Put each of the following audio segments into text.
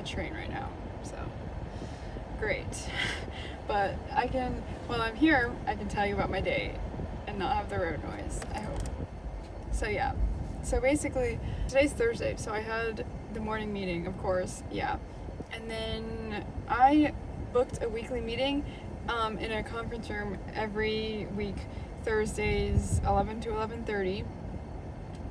train right now, so great. But while I'm here, I can tell you about my day and not have the road noise, I hope. So yeah, so basically, today's Thursday, so I had the morning meeting, of course, yeah. And then I booked a weekly meeting in a conference room every week, Thursdays 11 to 11:30,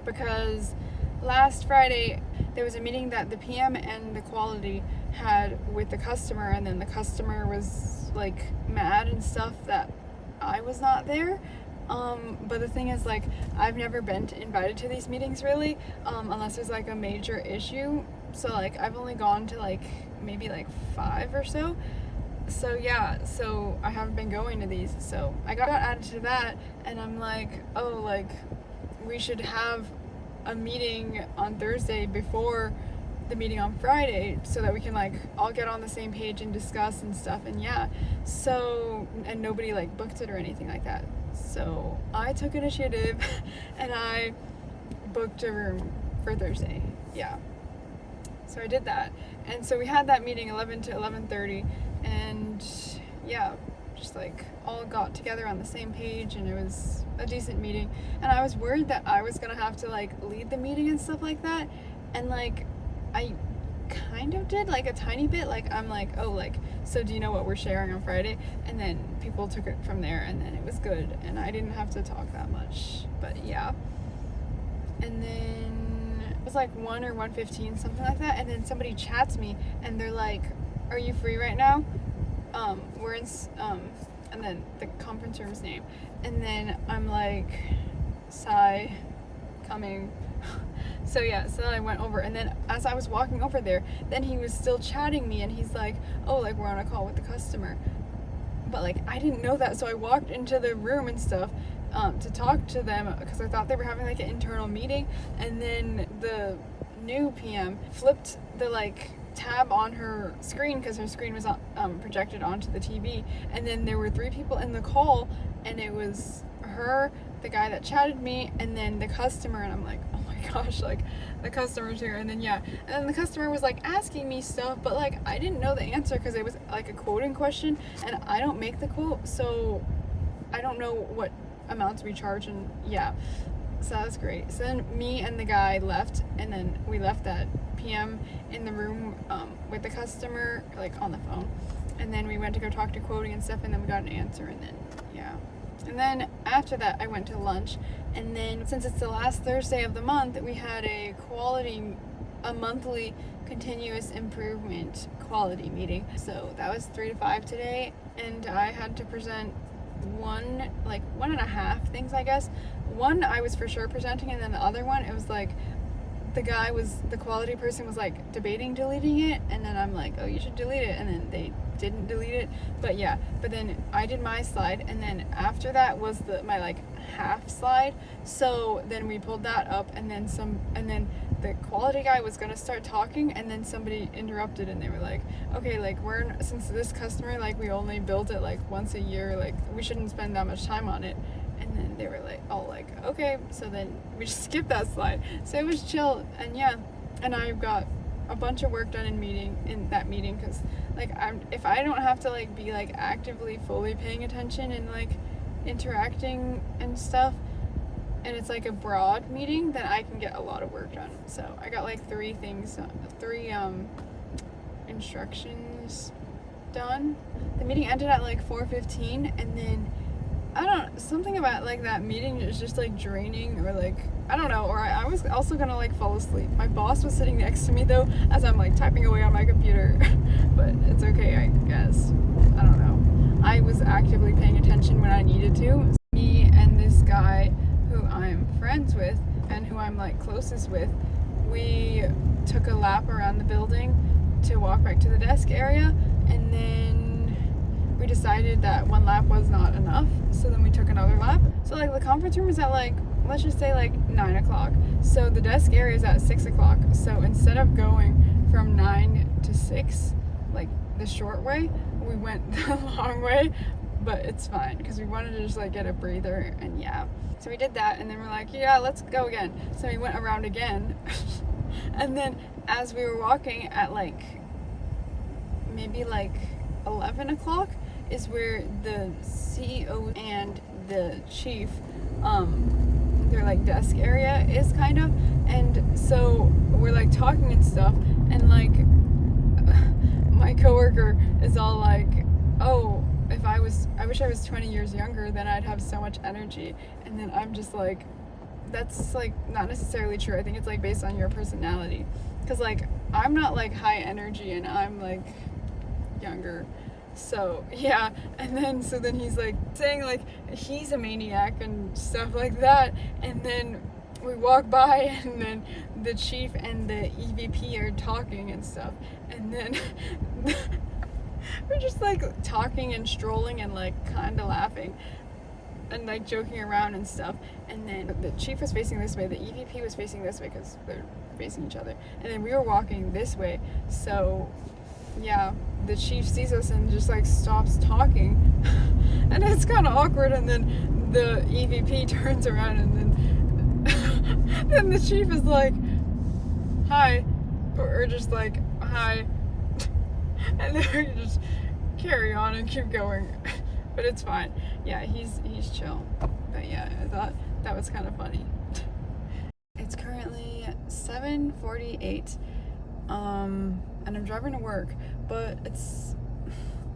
because last Friday there was a meeting that the PM and the quality had with the customer, and then the customer was like mad and stuff that I was not there. But the thing is, like, I've never been invited to these meetings really, unless there's like a major issue. So like I've only gone to like maybe like 5 or so. So yeah, so I haven't been going to these. So I got added to that, and I'm like, oh, like we should have a meeting on Thursday before the meeting on Friday so that we can like all get on the same page and discuss and stuff. And yeah, so, and nobody like booked it or anything like that. So I took initiative and I booked a room for Thursday. Yeah. So I did that. And so we had that meeting 11 to 11:30, and yeah, just like all got together on the same page, and it was a decent meeting. And I was worried that I was gonna have to like lead the meeting and stuff like that, and like I kind of did, like a tiny bit. Like I'm like, oh, like, so do you know what we're sharing on Friday? And then people took it from there, and then it was good, and I didn't have to talk that much. But yeah, and then it was like 1 or 1:15, something like that. And then somebody chats me, and they're like, "Are you free right now? We're in and then the conference room's name." And then I'm like, sigh, coming. So yeah, so then I went over, and then as I was walking over there, then he was still chatting me, and he's like, oh, like we're on a call with the customer. But like I didn't know that, so I walked into the room and stuff to talk to them, because I thought they were having like an internal meeting. And then the new PM flipped the like tab on her screen, because her screen was projected onto the TV, and then there were 3 people in the call, and it was her, the guy that chatted me, and then the customer. And I'm like, oh my gosh, like the customer's here. And then yeah, and then the customer was like asking me stuff, but like I didn't know the answer because it was like a quoting question, and I don't make the quote, so I don't know what amounts we charge. And yeah, so that was great. So then me and the guy left, and then we left that PM in the room with the customer, like on the phone, and then we went to go talk to quoting and stuff, and then we got an answer. And then yeah, and then after that I went to lunch. And then since it's the last Thursday of the month, we had a monthly continuous improvement quality meeting. So that was 3 to 5 today, and I had to present 1.5 things, I guess. One I was for sure presenting, and then the other one, it was like the quality person was like debating deleting it, and then I'm like, oh, you should delete it, and then they didn't delete it. But yeah, but then I did my slide, and then after that was my like half slide. So then we pulled that up, and then the quality guy was gonna start talking, and then somebody interrupted, and they were like, okay, like since this customer, like we only build it like once a year, like we shouldn't spend that much time on it. And then they were like, all like, okay. So then we just skipped that slide. So it was chill. And yeah, and I got a bunch of work done in that meeting, because like if I don't have to like be like actively fully paying attention and like interacting and stuff, and it's like a broad meeting, then I can get a lot of work done. So I got like 3 instructions done. The meeting ended at like 4:15, and then something about like that meeting is just like draining, or like I don't know, or I was also gonna like fall asleep. My boss was sitting next to me though as I'm like typing away on my computer. But it's okay, I guess. I don't know. I was actively paying attention when I needed to. Me and this guy who I'm friends with and who I'm like closest with, we took a lap around the building to walk back to the desk area, and then we decided that 1 lap was not enough, so then we took another lap. So like the conference room is at like, let's just say like 9 o'clock. So the desk area is at 6 o'clock. So instead of going from 9 to 6, like the short way, we went the long way. But it's fine, because we wanted to just like get a breather. And yeah, so we did that, and then we're like, yeah, let's go again. So we went around again. And then as we were walking at like maybe like 11 o'clock is where the CEO and the chief, their like desk area is kind of, and so we're like talking and stuff, and like my coworker is all like, oh, I wish I was 20 years younger, then I'd have so much energy. And then I'm just like, that's like not necessarily true. I think it's like based on your personality, because like I'm not like high energy and I'm like younger. So yeah, and then so then he's like saying like he's a maniac and stuff like that, and then we walk by and then the chief and the EVP are talking and stuff, and then we're just like talking and strolling and like kind of laughing and like joking around and stuff, and then the chief was facing this way, the EVP was facing this way because they're facing each other, and then we were walking this way. So yeah, the chief sees us and just like stops talking and it's kind of awkward, and then the EVP turns around and then then the chief is like, hi, or just like, hi, and then we just carry on and keep going. But it's fine. Yeah, he's chill. But yeah, I thought that was kind of funny. It's currently 7:48, and I'm driving to work, but it's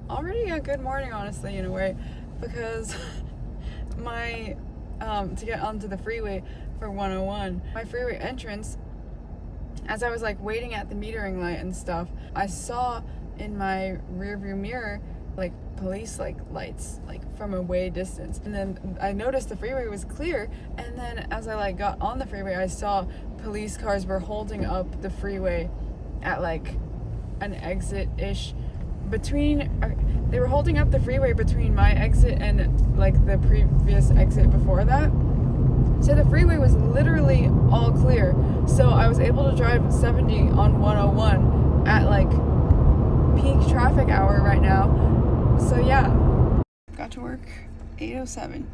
already a good morning, honestly, in a way, because my to get onto the freeway for 101, my freeway entrance, as I was like waiting at the metering light and stuff, I saw in my rear view mirror like police like lights like from a way distance, and then I noticed the freeway was clear, and then as I like got on the freeway, I saw police cars were holding up the freeway at like an exit-ish between, they were holding up the freeway between my exit and like the previous exit before that. So the freeway was literally all clear, so I was able to drive 70 on 101 at like peak traffic hour right now. So yeah, got to work 8:07.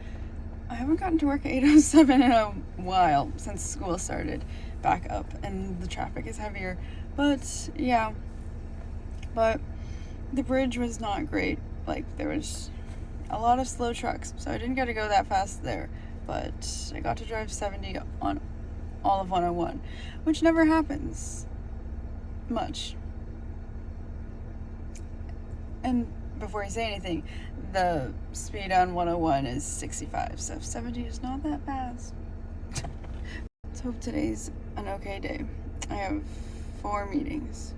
I haven't gotten to work at 8:07 in a while since school started back up and the traffic is heavier. But yeah, but the bridge was not great. Like there was a lot of slow trucks, so I didn't get to go that fast there. But I got to drive 70 on all of 101, which never happens much. And before I say anything, the speed on 101 is 65, so 70 is not that fast. Let's hope today's an okay day. I have 4 meetings.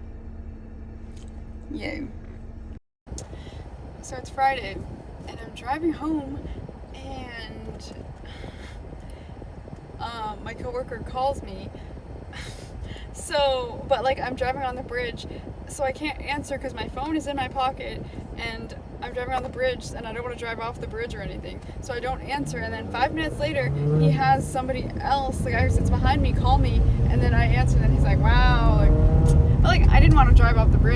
Yay. So it's Friday, and I'm driving home, and my coworker calls me. So, but like I'm driving on the bridge, so I can't answer because my phone is in my pocket, and I'm driving on the bridge and I don't want to drive off the bridge or anything, so I don't answer. And then 5 minutes later, he has somebody else, the guy who sits behind me, call me, and then I answer, and he's like, wow, like I didn't want to drive off the bridge.